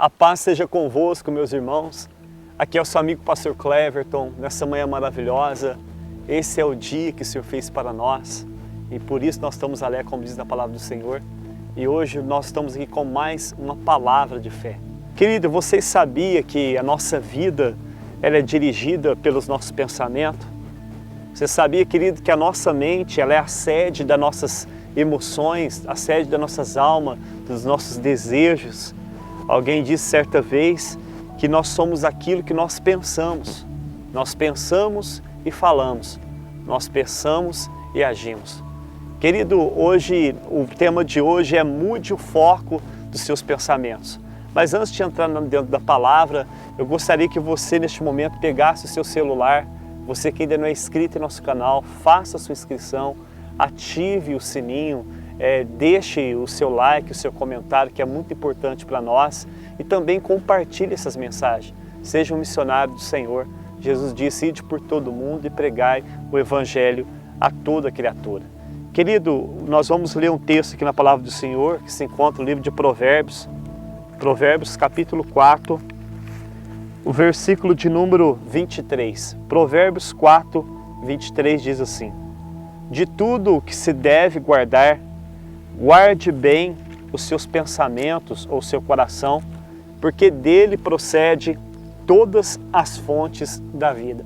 A paz seja convosco, meus irmãos. Aqui é o seu amigo Pastor Cleverton, nessa manhã maravilhosa. Esse é o dia que o Senhor fez para nós e por isso nós estamos alegres, como diz na palavra do Senhor. E hoje nós estamos aqui com mais uma palavra de fé. Querido, você sabia que a nossa vida ela é dirigida pelos nossos pensamentos? Você sabia, querido, que a nossa mente ela é a sede das nossas emoções, a sede das nossas almas, dos nossos desejos? Alguém disse certa vez que nós somos aquilo que nós pensamos. Nós pensamos e falamos. Nós pensamos e agimos. Querido, hoje, o tema de hoje é mude o foco dos seus pensamentos. Mas antes de entrar dentro da palavra, eu gostaria que você, neste momento, pegasse o seu celular. Você que ainda não é inscrito em nosso canal, faça a sua inscrição, ative o sininho, deixe o seu like, o seu comentário, que é muito importante para nós, e também compartilhe essas mensagens. Seja um missionário do Senhor. Jesus disse, ide por todo mundo e pregai o Evangelho a toda criatura. Querido, nós vamos ler um texto aqui na Palavra do Senhor, que se encontra no livro de Provérbios, Provérbios capítulo 4, o versículo de número 23. Provérbios 4, 23 diz assim: de tudo o que se deve guardar, guarde bem os seus pensamentos ou seu coração, porque dele procede todas as fontes da vida.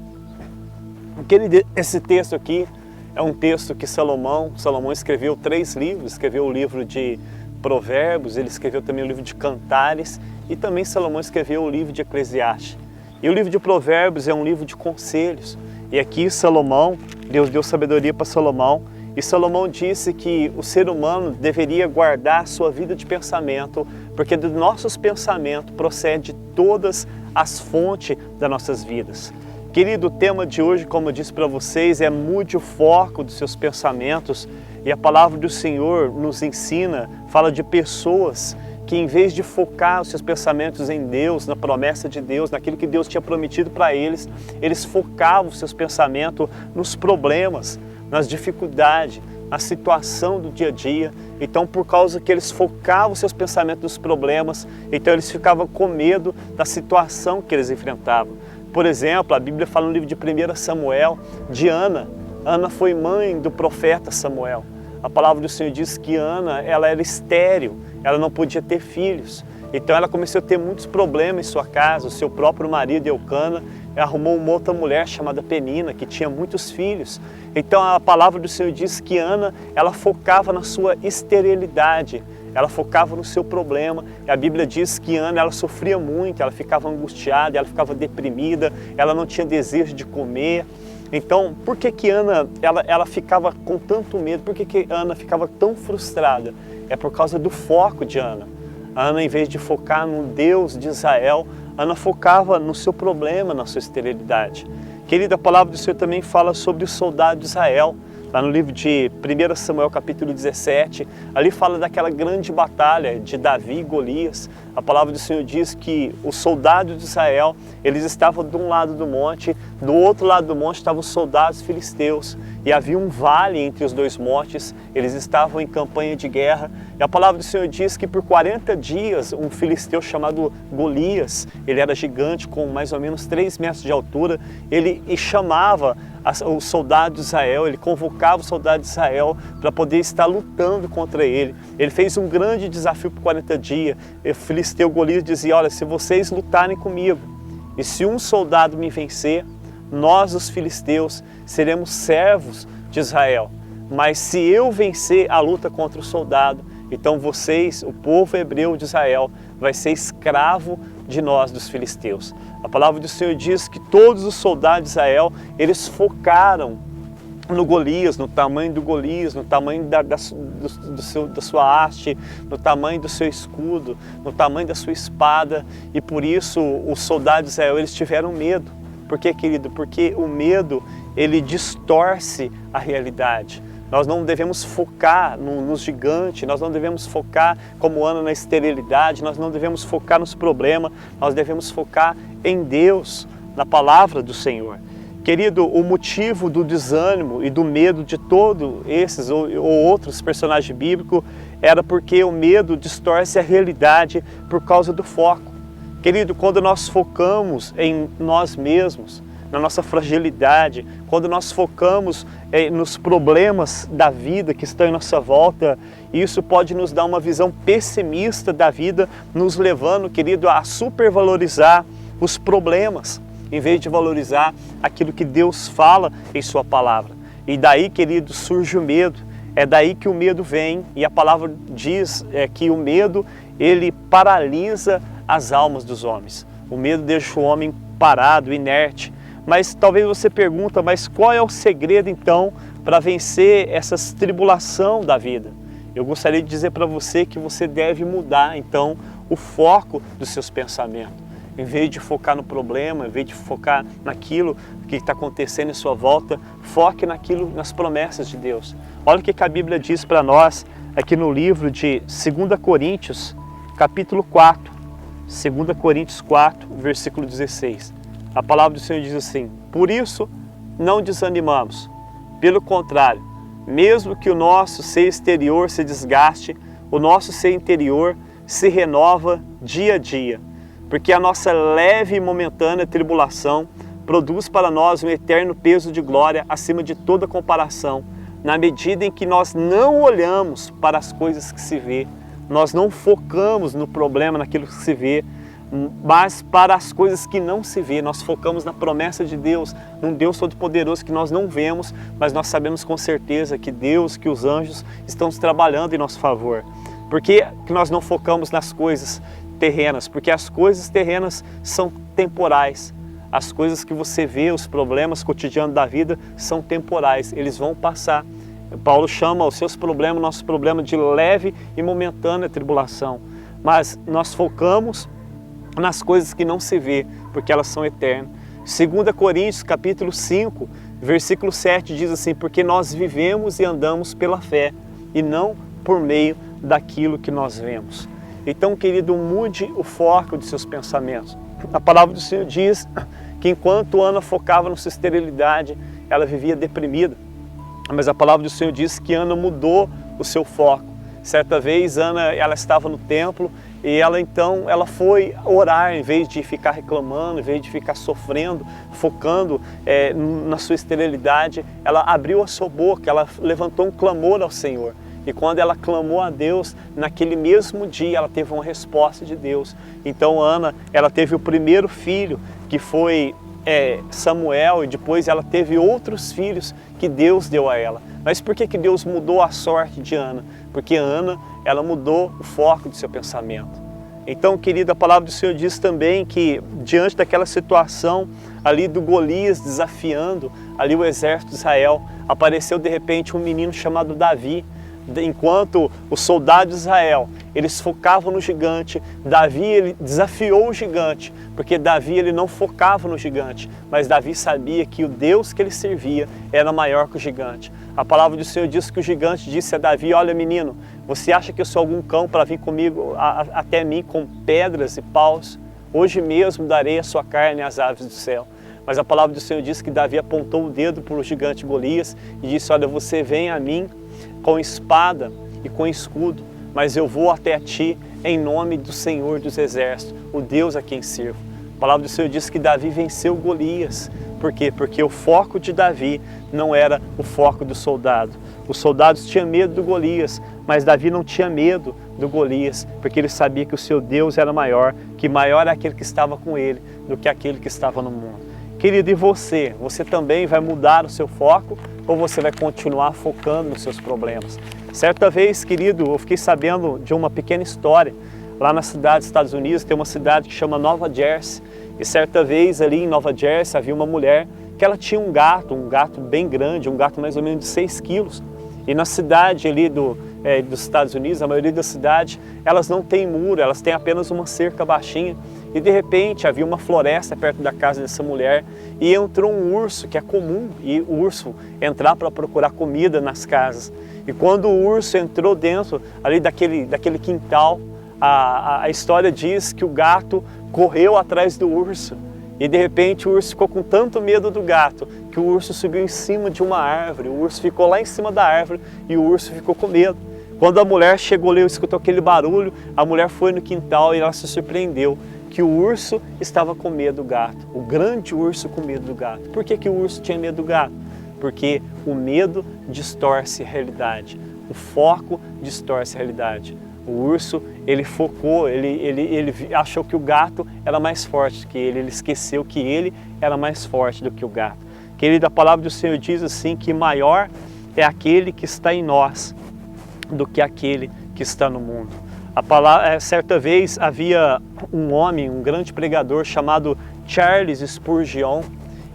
Esse texto aqui é um texto que Salomão escreveu 3 livros, escreveu o livro de Provérbios, ele escreveu também o livro de Cantares e também Salomão escreveu o livro de Eclesiastes. E o livro de Provérbios é um livro de conselhos. E aqui Salomão, Deus deu sabedoria para Salomão, e Salomão disse que o ser humano deveria guardar a sua vida de pensamento, porque dos nossos pensamentos procede todas as fontes das nossas vidas. Querido, o tema de hoje, como eu disse para vocês, é mude o foco dos seus pensamentos, e a palavra do Senhor nos ensina, fala de pessoas que em vez de focar os seus pensamentos em Deus, na promessa de Deus, naquilo que Deus tinha prometido para eles, eles focavam os seus pensamentos nos problemas, nas dificuldades, na situação do dia a dia. Então, por causa que eles focavam os seus pensamentos nos problemas, então eles ficavam com medo da situação que eles enfrentavam. Por exemplo, a Bíblia fala no livro de 1 Samuel, de Ana. Ana foi mãe do profeta Samuel. A palavra do Senhor diz que Ana, ela era estéril, ela não podia ter filhos. Então ela começou a ter muitos problemas em sua casa. O seu próprio marido, Eucana, arrumou uma outra mulher chamada Penina, que tinha muitos filhos. Então a palavra do Senhor diz que Ana, ela focava na sua esterilidade, ela focava no seu problema. E a Bíblia diz que Ana, ela sofria muito, ela ficava angustiada, ela ficava deprimida, ela não tinha desejo de comer. Então, por que Ana ela ficava com tanto medo? Por que Ana ficava tão frustrada? É por causa do foco de Ana. Ana, em vez de focar no Deus de Israel, Ana focava no seu problema, na sua esterilidade. Querida, a palavra do Senhor também fala sobre o soldado de Israel. Lá no livro de 1 Samuel capítulo 17, ali fala daquela grande batalha de Davi e Golias. A palavra do Senhor diz que os soldados de Israel, eles estavam de um lado do monte, do outro lado do monte estavam os soldados filisteus. E havia um vale entre os dois montes, eles estavam em campanha de guerra. E a palavra do Senhor diz que por 40 dias, um filisteu chamado Golias, ele era gigante com mais ou menos 3 metros de altura, ele chamava os soldados de Israel, ele convocava os soldados de Israel para poder estar lutando contra ele. Ele fez um grande desafio por 40 dias. O filisteu Golias dizia, olha, se vocês lutarem comigo, e se um soldado me vencer, nós os filisteus seremos servos de Israel. Mas se eu vencer a luta contra o soldado, então vocês, o povo hebreu de Israel, vai ser escravo de nós, dos filisteus. A palavra do Senhor diz que todos os soldados de Israel, eles focaram no Golias, no tamanho do Golias, no tamanho da sua haste, no tamanho do seu escudo, no tamanho da sua espada. E por isso os soldados de Israel, eles tiveram medo. Por quê, querido? Porque o medo, ele distorce a realidade. Nós não devemos focar nos gigantes, nós não devemos focar como Ana na esterilidade, nós não devemos focar nos problemas, nós devemos focar em Deus, na palavra do Senhor. Querido, o motivo do desânimo e do medo de todos esses ou outros personagens bíblicos era porque o medo distorce a realidade por causa do foco. Querido, quando nós focamos em nós mesmos, na nossa fragilidade, quando nós focamos nos problemas da vida que estão em nossa volta, isso pode nos dar uma visão pessimista da vida, nos levando, querido, a supervalorizar os problemas, em vez de valorizar aquilo que Deus fala em sua palavra. E daí, querido, surge o medo. É daí que o medo vem, e a palavra diz que o medo, ele paralisa as almas dos homens. O medo deixa o homem parado, inerte. Mas talvez você pergunta, mas qual é o segredo então para vencer essa tribulação da vida? Eu gostaria de dizer para você que você deve mudar então o foco dos seus pensamentos. Em vez de focar no problema, em vez de focar naquilo que está acontecendo em sua volta, foque naquilo, nas promessas de Deus. Olha o que a Bíblia diz para nós aqui no livro de 2 Coríntios, capítulo 4, 2 Coríntios 4, versículo 16. A palavra do Senhor diz assim: por isso não desanimamos, pelo contrário, mesmo que o nosso ser exterior se desgaste, o nosso ser interior se renova dia a dia, porque a nossa leve e momentânea tribulação produz para nós um eterno peso de glória acima de toda comparação, na medida em que nós não olhamos para as coisas que se vê, nós não focamos no problema, naquilo que se vê, mas para as coisas que não se vê. Nós focamos na promessa de Deus, num Deus Todo-Poderoso que nós não vemos, mas nós sabemos com certeza que Deus, que os anjos estão trabalhando em nosso favor. Por que nós não focamos nas coisas terrenas? Porque as coisas terrenas são temporais. As coisas que você vê, os problemas cotidianos da vida são temporais, eles vão passar. Paulo chama os seus problemas, nossos problemas, de leve e momentânea tribulação. Mas nós focamos nas coisas que não se vê, porque elas são eternas. 2 Coríntios, capítulo 5, versículo 7 diz assim: porque nós vivemos e andamos pela fé, e não por meio daquilo que nós vemos. Então, querido, mude o foco de seus pensamentos. A palavra do Senhor diz que enquanto Ana focava na sua esterilidade, ela vivia deprimida. Mas a palavra do Senhor diz que Ana mudou o seu foco. Certa vez, Ana, ela estava no templo e ela foi orar, em vez de ficar reclamando, em vez de ficar sofrendo, focando na sua esterilidade. Ela abriu a sua boca, ela levantou um clamor ao Senhor. E quando ela clamou a Deus, naquele mesmo dia ela teve uma resposta de Deus. Então Ana, ela teve o primeiro filho, que foi Samuel, e depois ela teve outros filhos que Deus deu a ela. Mas por que Deus mudou a sorte de Ana? Porque Ana, ela mudou o foco do seu pensamento. Então, querida, a palavra do Senhor diz também que diante daquela situação ali do Golias desafiando ali o exército de Israel, apareceu de repente um menino chamado Davi. Enquanto os soldados de Israel, eles focavam no gigante, Davi, ele desafiou o gigante, porque Davi, ele não focava no gigante, mas Davi sabia que o Deus que ele servia era maior que o gigante. A palavra do Senhor diz que o gigante disse a Davi: olha, menino, você acha que eu sou algum cão para vir comigo até mim com pedras e paus? Hoje mesmo darei a sua carne às aves do céu. Mas a palavra do Senhor diz que Davi apontou o dedo para o gigante Golias e disse: olha, você vem a mim com espada e com escudo, mas eu vou até ti em nome do Senhor dos Exércitos, o Deus a quem sirvo. A palavra do Senhor diz que Davi venceu Golias. Por quê? Porque o foco de Davi não era o foco do soldado. Os soldados tinham medo do Golias, mas Davi não tinha medo do Golias, porque ele sabia que o seu Deus era maior, que maior é aquele que estava com ele do que aquele que estava no mundo. Querido, e você? Você também vai mudar o seu foco ou você vai continuar focando nos seus problemas? Certa vez, querido, eu fiquei sabendo de uma pequena história. Lá na cidade dos Estados Unidos tem uma cidade que chama Nova Jersey. E certa vez ali em Nova Jersey havia uma mulher que ela tinha um gato bem grande, um gato mais ou menos de 6 quilos. E na cidade ali dos Estados Unidos, a maioria das cidades, elas não têm muro, elas têm apenas uma cerca baixinha. E de repente havia uma floresta perto da casa dessa mulher e entrou um urso, que é comum o urso entrar para procurar comida nas casas. E quando o urso entrou dentro ali daquele quintal, a história diz que o gato correu atrás do urso. E de repente o urso ficou com tanto medo do gato que o urso subiu em cima de uma árvore. O urso ficou lá em cima da árvore e o urso ficou com medo. Quando a mulher chegou ali, escutou aquele barulho, a mulher foi no quintal e ela se surpreendeu. que o urso estava com medo do gato, o grande urso com medo do gato. Por que que o urso tinha medo do gato? Porque o medo distorce a realidade, o foco distorce a realidade. O urso, ele focou, ele achou que o gato era mais forte que ele esqueceu que ele era mais forte do que o gato. Querido, a palavra do Senhor diz assim que maior é aquele que está em nós do que aquele que está no mundo. Certa vez havia um homem, um grande pregador chamado Charles Spurgeon,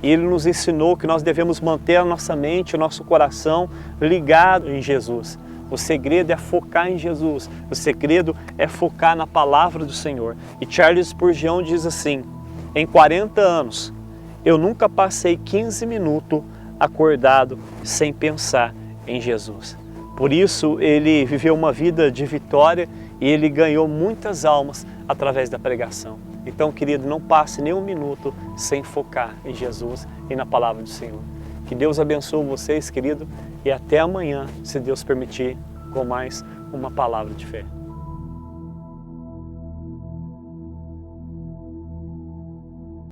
e ele nos ensinou que nós devemos manter a nossa mente, o nosso coração ligado em Jesus. O segredo é focar em Jesus, o segredo é focar na palavra do Senhor. E Charles Spurgeon diz assim: em 40 anos, eu nunca passei 15 minutos acordado sem pensar em Jesus. Por isso, ele viveu uma vida de vitória e ele ganhou muitas almas através da pregação. Então, querido, não passe nem um minuto sem focar em Jesus e na palavra do Senhor. Que Deus abençoe vocês, querido, e até amanhã, se Deus permitir, com mais uma palavra de fé.